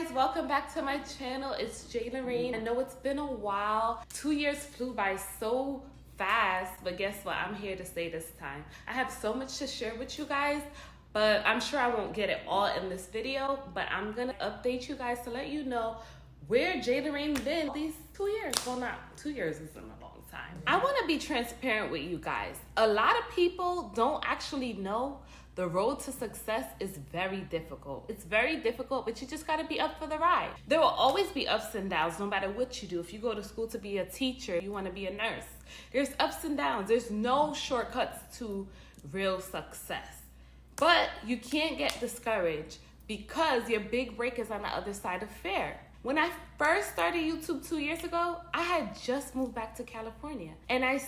guys, welcome back to my channel. It's Jay Lorraine. I know it's been a while. 2 years flew by so fast, but guess what? I'm here to stay this time. I have so much to share with you guys, but I'm sure I won't get it all in this video, but I'm gonna update you guys to let you know where Jay Lorraine been these 2 years. Well, not 2 years isn't a long time. I wanna be transparent with you guys. A lot of people don't actually know the road to success is very difficult. It's very difficult, but you just gotta be up for the ride. There will always be ups and downs no matter what you do. If you go to school to be a teacher, you wanna be a nurse. There's ups and downs. There's no shortcuts to real success. But you can't get discouraged because your big break is on the other side of fear. When I first started YouTube 2 years ago, I had just moved back to California and I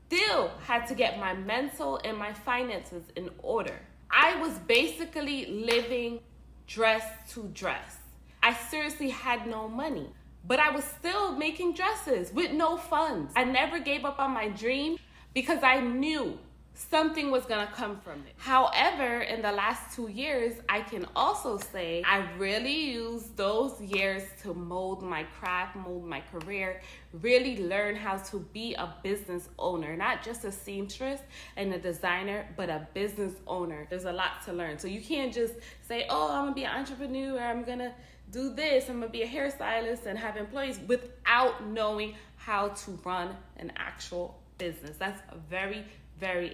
still had to get my mental and my finances in order. I was basically living dress to dress. I seriously had no money, but I was still making dresses with no funds. I never gave up on my dream because I knew something was gonna come from it. However, in the last 2 years, I can also say I really used those years to mold my craft, mold my career, really learn how to be a business owner, not just a seamstress and a designer, but a business owner. There's a lot to learn. So you can't just say, oh, I'm gonna be an entrepreneur, I'm gonna do this, I'm gonna be a hairstylist and have employees without knowing how to run an actual business. That's very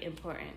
important.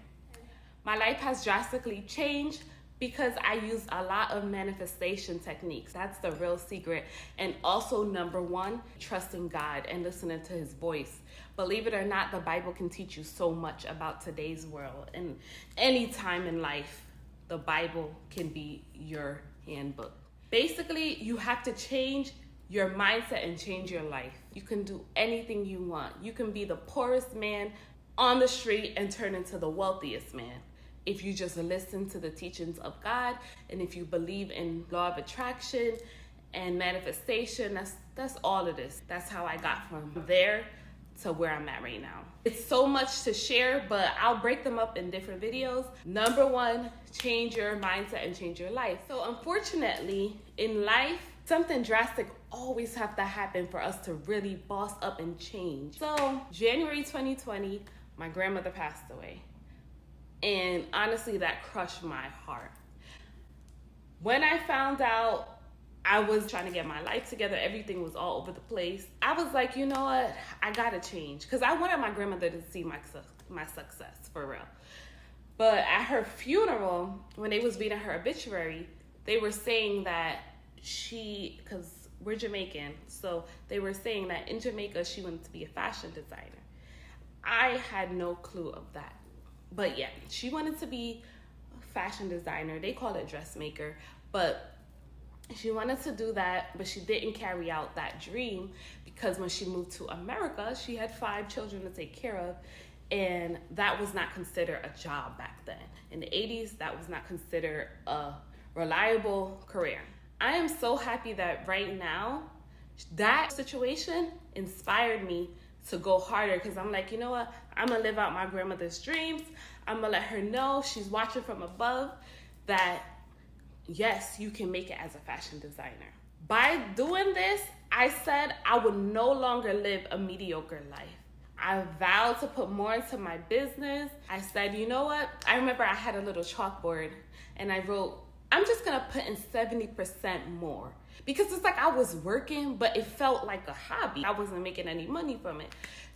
My life has drastically changed because I use a lot of manifestation techniques. That's the real secret. And also, number one, trusting God and listening to his voice. Believe it or not, the Bible can teach you so much about today's world. And any time in life, the Bible can be your handbook. Basically, you have to change your mindset and change your life. You can do anything you want. You can be the poorest man on the street and turn into the wealthiest man if you just listen to the teachings of God and if you believe in law of attraction and manifestation. That's all it is. That's how I got from there to where I'm at right now. It's so much to share, but I'll break them up in different videos. Number one, change your mindset and change your life. So unfortunately, in life, something drastic always have to happen for us to really boss up and change. So January 2020, my grandmother passed away. And honestly, that crushed my heart. When I found out, I was trying to get my life together. Everything was all over the place. I was like, you know what? I gotta change. Because I wanted my grandmother to see my success, for real. But at her funeral, when they was reading her obituary, they were saying that because we're Jamaican, so they were saying that in Jamaica, she wanted to be a fashion designer. I had no clue of that. But yeah, she wanted to be a fashion designer. They call it dressmaker. But she wanted to do that, but she didn't carry out that dream because when she moved to America, she had 5 children to take care of. And that was not considered a job back then. In the 80s, that was not considered a reliable career. I am so happy that right now, that situation inspired me to go harder because I'm like, you know what? I'm going to live out my grandmother's dreams. I'm going to let her know she's watching from above that, yes, you can make it as a fashion designer. By doing this, I said I would no longer live a mediocre life. I vowed to put more into my business. I said, you know what? I remember I had a little chalkboard and I wrote, I'm just going to put in 70% more. Because it's like I was working, but it felt like a hobby. I wasn't making any money from it.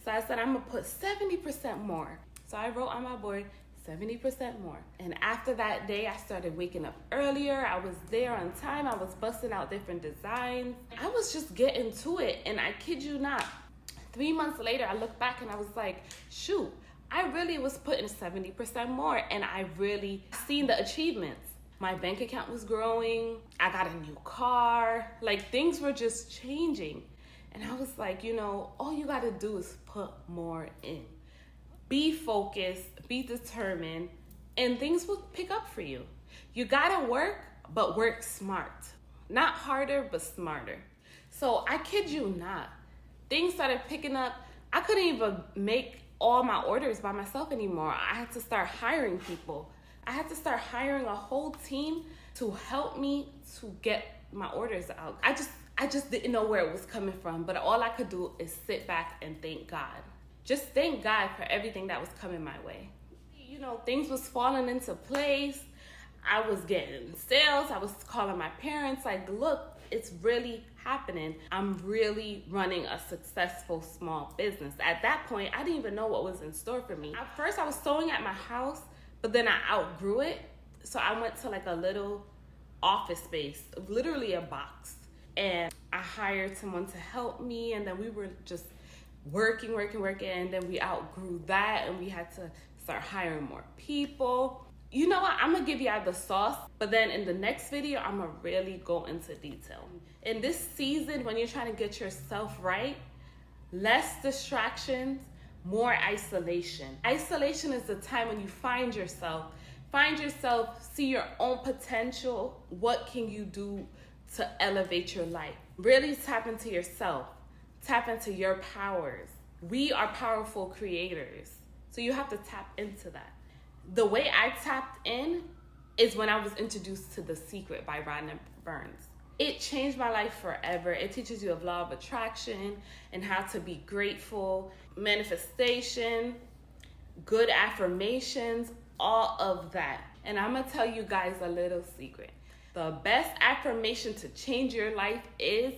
So I said, I'm gonna put 70% more. So I wrote on my board, 70% more. And after that day, I started waking up earlier. I was there on time. I was busting out different designs. I was just getting to it. And I kid you not, 3 months later, I look back and I was like, shoot, I really was putting 70% more. And I really seen the achievements. My bank account was growing. I got a new car. Like things were just changing. And I was like, you know, all you gotta do is put more in. Be focused, be determined, and things will pick up for you. You gotta work, but work smart. Not harder, but smarter. So I kid you not. Things started picking up. I couldn't even make all my orders by myself anymore. I had to start hiring people. I had to start hiring a whole team to help me to get my orders out. I just didn't know where it was coming from, but all I could do is sit back and thank God. Just thank God for everything that was coming my way. You know, things was falling into place. I was getting sales. I was calling my parents like, look, it's really happening. I'm really running a successful small business. At that point, I didn't even know what was in store for me. At first, I was sewing at my house, but then I outgrew it. So I went to like a little office space, literally a box. And I hired someone to help me. And then we were just working. And then we outgrew that and we had to start hiring more people. You know what? I'm going to give you all the sauce, but then in the next video, I'm going to really go into detail. In this season, when you're trying to get yourself right, less distractions, more isolation. Isolation is the time when you find yourself, see your own potential. What can you do to elevate your life? Really tap into yourself, tap into your powers. We are powerful creators, so you have to tap into that. The way I tapped in is when I was introduced to The Secret by Rhonda Burns. It changed my life forever. It teaches you of law of attraction and how to be grateful, manifestation, good affirmations, all of that. And I'm gonna tell you guys a little secret. The best affirmation to change your life is,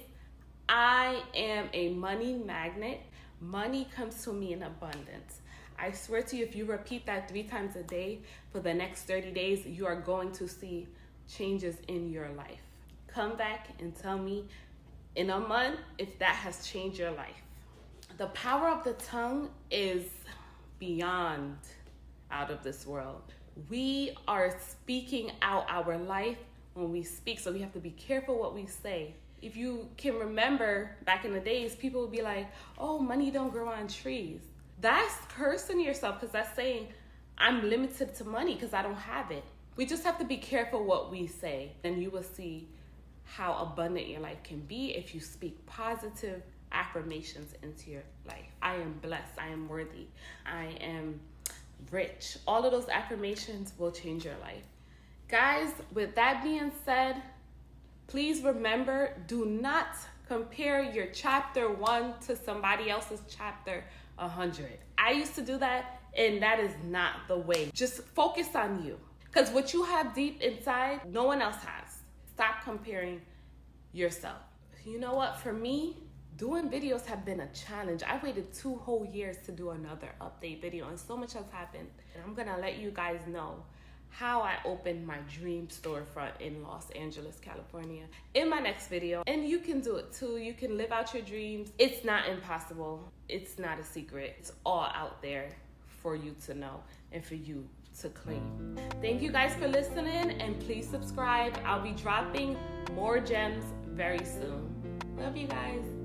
I am a money magnet. Money comes to me in abundance. I swear to you, if you repeat that 3 times a day for the next 30 days, you are going to see changes in your life. Come back and tell me in a month if that has changed your life. The power of the tongue is beyond out of this world. We are speaking out our life when we speak, so we have to be careful what we say. If you can remember back in the days, people would be like, oh, money don't grow on trees. That's cursing yourself, because that's saying I'm limited to money because I don't have it. We just have to be careful what we say, and you will see how abundant your life can be if you speak positive affirmations into your life. I am blessed. I am worthy. I am rich. All of those affirmations will change your life. Guys, with that being said, please remember, do not compare your chapter 1 to somebody else's chapter 100. I used to do that, and that is not the way. Just focus on you, because what you have deep inside, no one else has. Stop comparing yourself. You know what? For me, doing videos have been a challenge. I waited 2 whole years to do another update video, and so much has happened. And I'm gonna let you guys know how I opened my dream storefront in Los Angeles, California in my next video. And you can do it too. You can live out your dreams. It's not impossible. It's not a secret. It's all out there for you to know and for you to claim. Thank you guys for listening, and please subscribe. I'll be dropping more gems very soon. Love you guys.